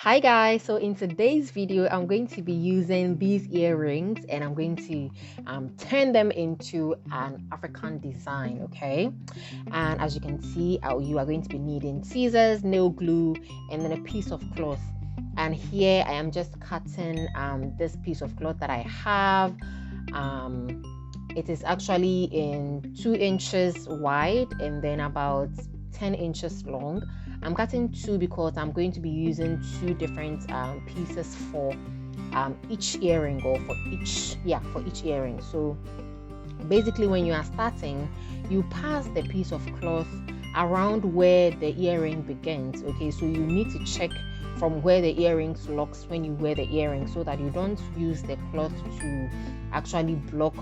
Hi guys, so in today's video I'm going to be using these earrings and I'm going to turn them into an African design. Okay, and as you can see, you are going to be needing scissors, nail glue, and then a piece of cloth. And here I am just cutting this piece of cloth that I have. um, it is actually in 2 inches wide and then about 10 inches long. I'm cutting two because I'm going to be using two different pieces for each earring, or for each earring. So basically, when you are starting, you pass the piece of cloth around where the earring begins. Okay, so you need to check from where the earrings locks when you wear the earring, so that you don't use the cloth to actually block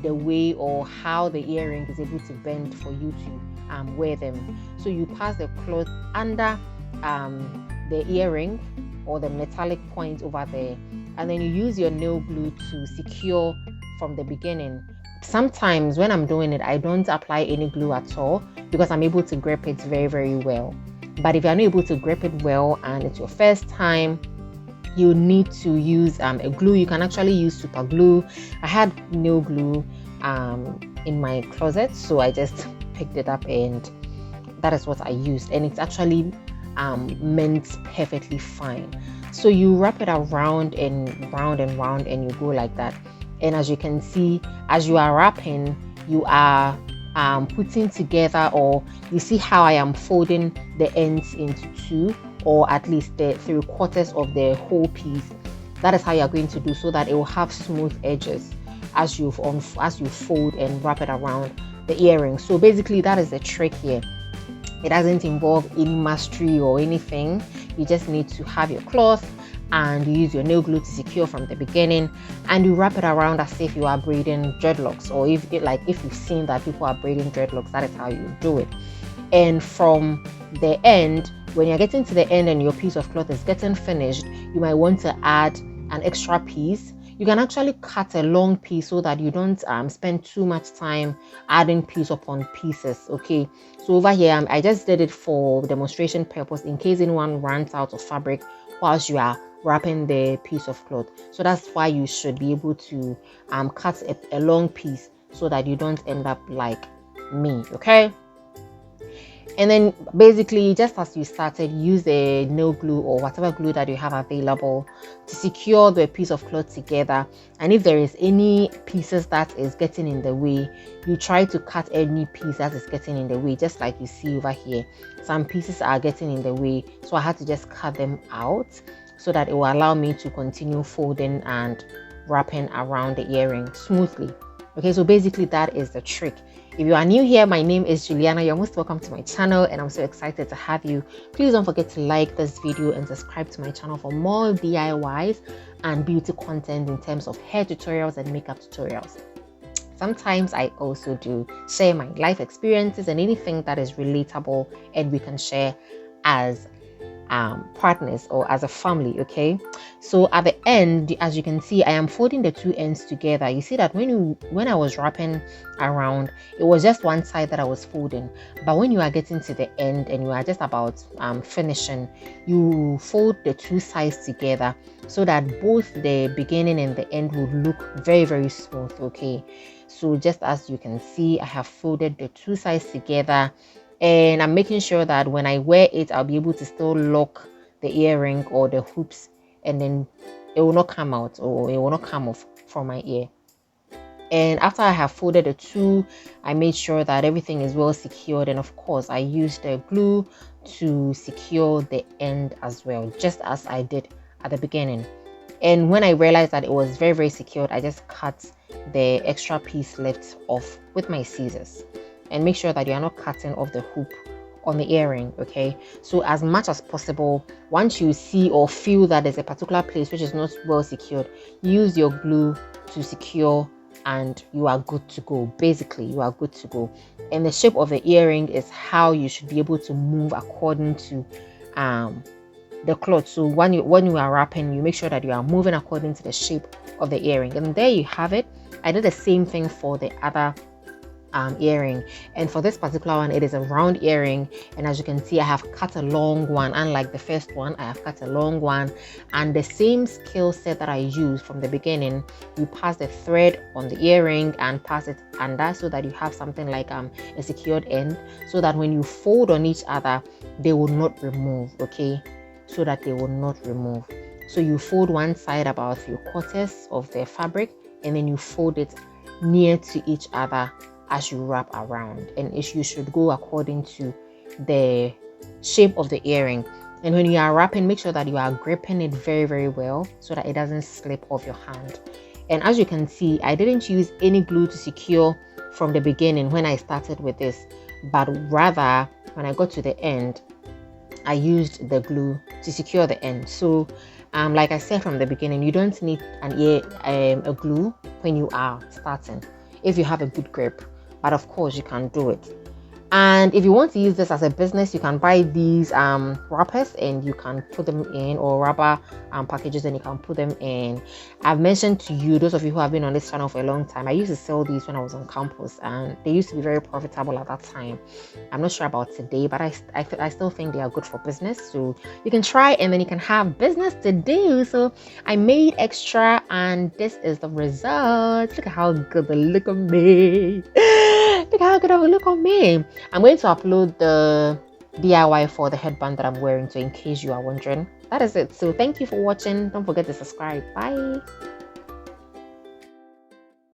the way or how the earring is able to bend for you to wear them. So you pass the cloth under the earring or the metallic point over there, and then you use your nail glue to secure from the beginning. Sometimes when I'm doing it, I don't apply any glue at all because I'm able to grip it very, very well. But if you're not able to grip it well and it's your first time, you need to use a glue. You can actually use super glue. I had nail glue in my closet, so I just picked it up and that is what I used, and it's actually meant perfectly fine. So you wrap it around and round and round and you go like that. And as you can see, as you are wrapping, you are putting together, or you see how I am folding the ends into two, or at least the 3/4 of the whole piece. That is how you are going to do, so that it will have smooth edges as you fold and wrap it around the earring. So basically that is the trick here. It doesn't involve any mastery or anything. You just need to have your cloth and you use your nail glue to secure from the beginning, and you wrap it around as if you are braiding dreadlocks, or if you've seen that people are braiding dreadlocks, that is how you do it. And from the end, when you're getting to the end and your piece of cloth is getting finished, you might want to add an extra piece. You can actually cut a long piece so that you don't spend too much time adding piece upon pieces. Okay, so over here I just did it for demonstration purpose, in case anyone runs out of fabric whilst you are wrapping the piece of cloth. So that's why you should be able to cut a long piece so that you don't end up like me. Okay, and then basically, just as you started, use a nail glue or whatever glue that you have available to secure the piece of cloth together. And if there is any pieces that is getting in the way, you try to cut any piece that is getting in the way, just like you see over here. Some pieces are getting in the way, so I had to just cut them out so that it will allow me to continue folding and wrapping around the earring smoothly. Okay, so basically that is the trick. If you are new here, my name is Juliana. You're most welcome to my channel and I'm so excited to have you. Please don't forget to like this video and subscribe to my channel for more DIYs and beauty content in terms of hair tutorials and makeup tutorials. Sometimes I also do share my life experiences and anything that is relatable and we can share as partners or as a family. Okay, so at the end, as you can see, I am folding the two ends together. You see that when I was wrapping around, it was just one side that I was folding, but when you are getting to the end and you are just about finishing, you fold the two sides together so that both the beginning and the end would look very, very smooth. Okay, so just as you can see, I have folded the two sides together, and I'm making sure that when I wear it, I'll be able to still lock the earring or the hoops, and then it will not come out or it will not come off from my ear. And after I have folded the two, I made sure that everything is well secured, and of course I used the glue to secure the end as well, just as I did at the beginning. And when I realized that it was very, very secured, I just cut the extra piece left off with my scissors. And make sure that you are not cutting off the hoop on the earring. Okay, so as much as possible, once you see or feel that there's a particular place which is not well secured, use your glue to secure and you are good to go. Basically, you are good to go. And the shape of the earring is how you should be able to move according to the cloth. So when you are wrapping, you make sure that you are moving according to the shape of the earring. And there you have it. I did the same thing for the other earring. And for this particular one, it is a round earring, and as you can see, I have cut a long one. Unlike the first one, I have cut a long one, and the same skill set that I used from the beginning, you pass the thread on the earring and pass it under, so that you have something like a secured end, so that when you fold on each other, they will not remove. Okay, so that they will not remove. So you fold one side about 3/4 of the fabric, and then you fold it near to each other as you wrap around, and you should go according to the shape of the earring. And when you are wrapping, make sure that you are gripping it very, very well, so that it doesn't slip off your hand. And as you can see, I didn't use any glue to secure from the beginning when I started with this, but rather when I got to the end, I used the glue to secure the end. So like I said from the beginning, you don't need a glue when you are starting if you have a good grip, but of course you can do it. And if you want to use this as a business, you can buy these wrappers and you can put them in, or rubber packages, and you can put them in. I've mentioned to you, those of you who have been on this channel for a long time, I used to sell these when I was on campus, and they used to be very profitable at that time. I'm not sure about today, but I still think they are good for business. So you can try, and then you can have business to do. So I made extra, and this is the result. Look at how good they look on me. Look how good I will look on me. I'm going to upload the DIY for the headband that I'm wearing, so in case you are wondering. That is it. So thank you for watching. Don't forget to subscribe. Bye.